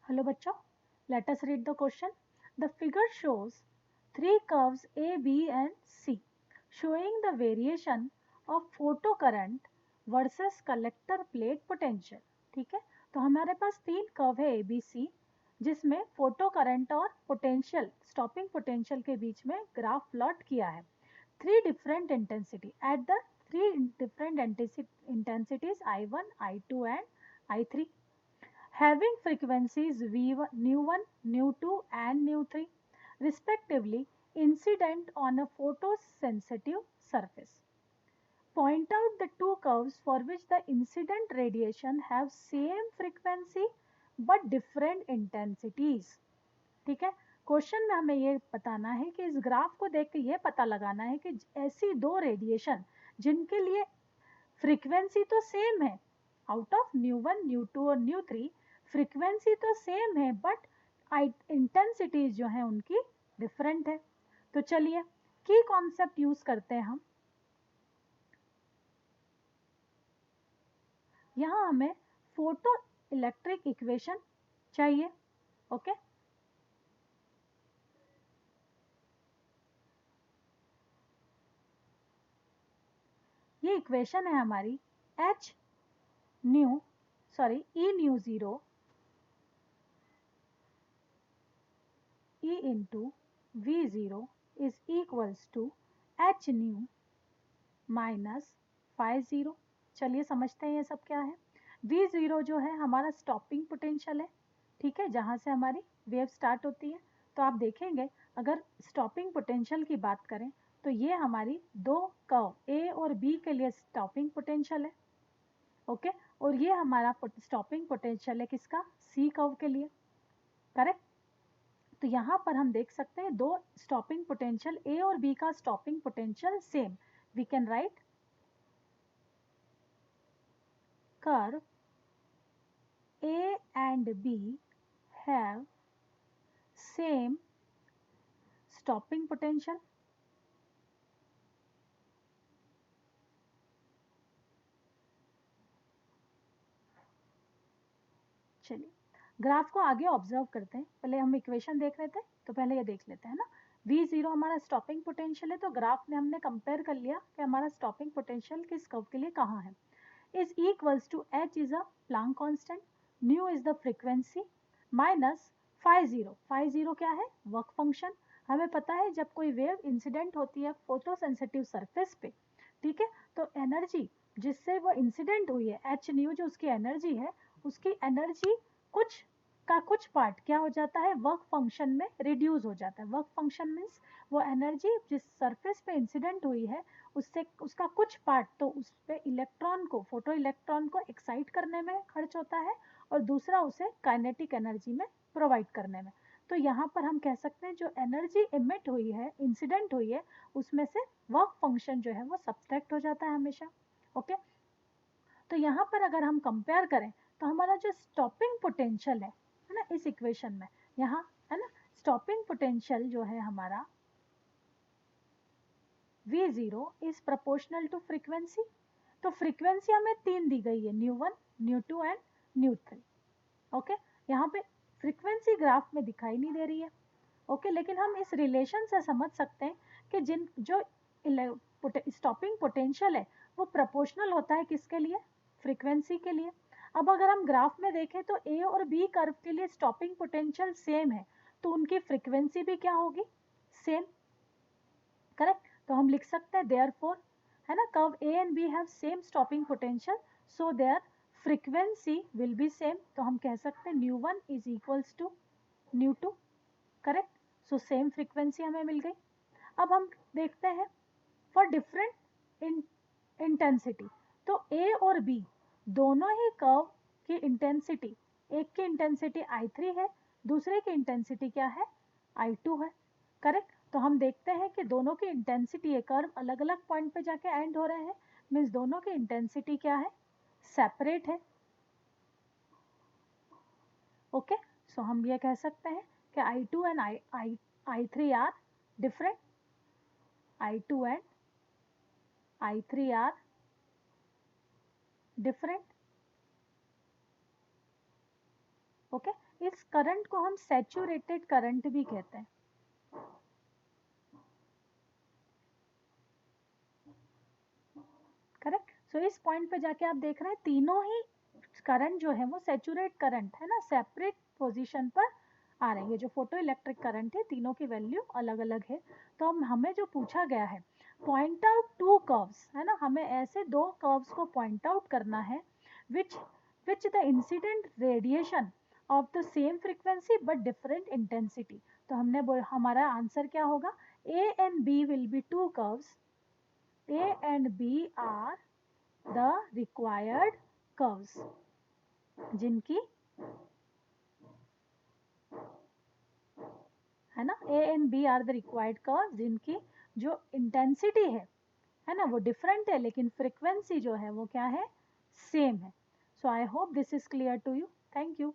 Hello बच्चों, let us read the question. The figure shows three curves A, B and C showing the variation of photocurrent versus collector plate potential. ठीक है, तो हमारे पास तीन curve है ABC जिसमें photo current और potential stopping potential के बीच में ग्राफ प्लॉट किया है. Three different intensity at the three different intensities I1, I2 and I3 having frequencies V1, nu1, nu2 and nu3 respectively incident on a photosensitive surface. Point out the two curves for which the incident radiation have same frequency but different intensities. ठीक है, question में हमें ये बताना है कि इस graph को देख के ये पता लगाना है कि ऐसी दो रेडिएशन जिनके लिए फ्रीक्वेंसी तो सेम है, आउट ऑफ न्यू1, न्यू2 और न्यू3 फ्रीक्वेंसी तो सेम है बट इंटेंसिटीज जो है उनकी डिफरेंट है. तो चलिए की कॉन्सेप्ट यूज करते हैं हम. यहाँ हमें फोटो इलेक्ट्रिक इक्वेशन चाहिए. ओके, ये इक्वेशन है हमारी H new sorry E new 0 E into V0 is equals to H new minus five zero. चलिए समझते हैं ये सब क्या है. V0 जो है हमारा स्टॉपिंग पोटेंशियल है, ठीक है, जहाँ से हमारी वेव स्टार्ट होती है. तो आप देखेंगे अगर स्टॉपिंग पोटेंशियल की बात करें तो ये हमारी दो कर्व A और B के लिए स्टॉपिंग पोटेंशियल है. ओके, और ये हमारा स्टॉपिंग पोटेंशियल है किसका, C कर्व के लिए. करेक्ट. तो यहाँ पर हम देख सकते हैं दो स्टॉपिंग पोटेंशियल A और B का stopping potential same. We can write curve A and B have same stopping potential. चलिए ग्राफ को आगे ऑब्जर्व करते हैं. पहले हम इक्वेशन देख रहे थे तो पहले ये देख लेते हैं ना. V0 हमारा स्टॉपिंग पोटेंशियल है, तो ग्राफ में हमने कंपेयर कर लिया कि हमारा स्टॉपिंग पोटेंशियल किस कर्व के लिए कहाँ है. Is equals to H is a Planck constant, nu is the frequency minus five zero क्या है, वर्क फंक्शन. हमें पता है जब कोई वेव इंसिडेंट होती है फोटो सेंसिटिव सरफेस पे, ठीक है, तो एनर्जी जिससे वो इंसिडेंट हुई है H न्यू जो उसकी एनर्जी है, उसकी एनर्जी कुछ पार्ट क्या हो जाता है, वर्क फंक्शन में रिड्यूस हो जाता है. वर्क फंक्शन मीन्स वो एनर्जी जिस सरफेस पे इंसिडेंट हुई है उससे उसका कुछ पार्ट तो उस पे इलेक्ट्रॉन को फोटो इलेक्ट्रॉन को एक्साइट करने में खर्च होता है और दूसरा उसे काइनेटिक एनर्जी में प्रोवाइड करने में. तो यहाँ पर हम कह सकते हैं जो एनर्जी इमिट हुई है इंसिडेंट हुई है उसमें से वर्क फंक्शन जो है वो सब्सट्रैक्ट हो जाता है हमेशा. ओके, तो यहाँ पर अगर हम कंपेयर करें तो हमारा जो स्टॉपिंग पोटेंशियल है ना इस इक्वेशन में, यहाँ है ना, स्टॉपिंग पोटेंशियल जो है हमारा V0 is proportional to frequency. तो फ्रीक्वेंसी हमें तीन दी गई है, न्यू1, न्यू2 एंड न्यू3. ओके, यहाँ पे फ्रीक्वेंसी ग्राफ में दिखाई नहीं दे रही है. ओके, लेकिन हम इस रिलेशन से समझ सकते हैं कि जिन जो स्टॉपिंग पोटेंशियल है वो प्रोपोर्शनल होता है किसके लिए, फ्रीक्वेंसी के लिए. अब अगर हम ग्राफ में देखें तो ए और बी कर्व के लिए स्टॉपिंग पोटेंशियल सेम है, तो उनकी फ्रीक्वेंसी भी क्या होगी, सेम. करेक्ट. तो हम लिख सकते हैं देयरफॉर, है ना, curve A and B have same stopping potential so their frequency will be same. तो हम कह सकते हैं न्यू1 इज इक्वल्स टू न्यू2. करेक्ट. सो सेम फ्रीक्वेंसी हमें मिल गई. अब हम देखते हैं फॉर डिफरेंट इंटेंसिटी. तो ए और बी दोनों ही कर्व की इंटेंसिटी, एक की इंटेंसिटी I3 है, दूसरे की इंटेंसिटी क्या है, I2 है. करेक्ट. तो हम देखते हैं कि दोनों की इंटेंसिटी ये कर्व अलग अलग पॉइंट पे जाके एंड हो रहे हैं, मीन्स दोनों की इंटेंसिटी क्या है, सेपरेट है. ओके, सो हम ये कह सकते हैं कि I2 and I3 are different, I2 and I3 are different. Okay, इस करंट को हम सैचुरेटेड करंट भी कहते हैं। करेक्ट। सो इस पॉइंट पे जाके आप देख रहे हैं तीनों ही करंट जो है वो सैचुरेट करंट है ना, सेपरेट पोजीशन पर आ रही है। जो फोटो इलेक्ट्रिक करंट है तीनों की वैल्यू अलग अलग है। तो हम हमें जो पूछा गया है, पॉइंट आउट टू कर्व्स, है ना, हमें ऐसे दो कर्व्स को पॉइंट आउट करना है which which the incident radiation of the same frequency but different intensity. तो हमारा आंसर क्या होगा, A and B will be two curves, A and B are the required curves जिनकी, है ना, A and B are the required curves जिनकी जो intensity है ना, वो डिफरेंट है लेकिन फ्रीक्वेंसी जो है वो क्या है, सेम है। So I hope this is clear to you. Thank you.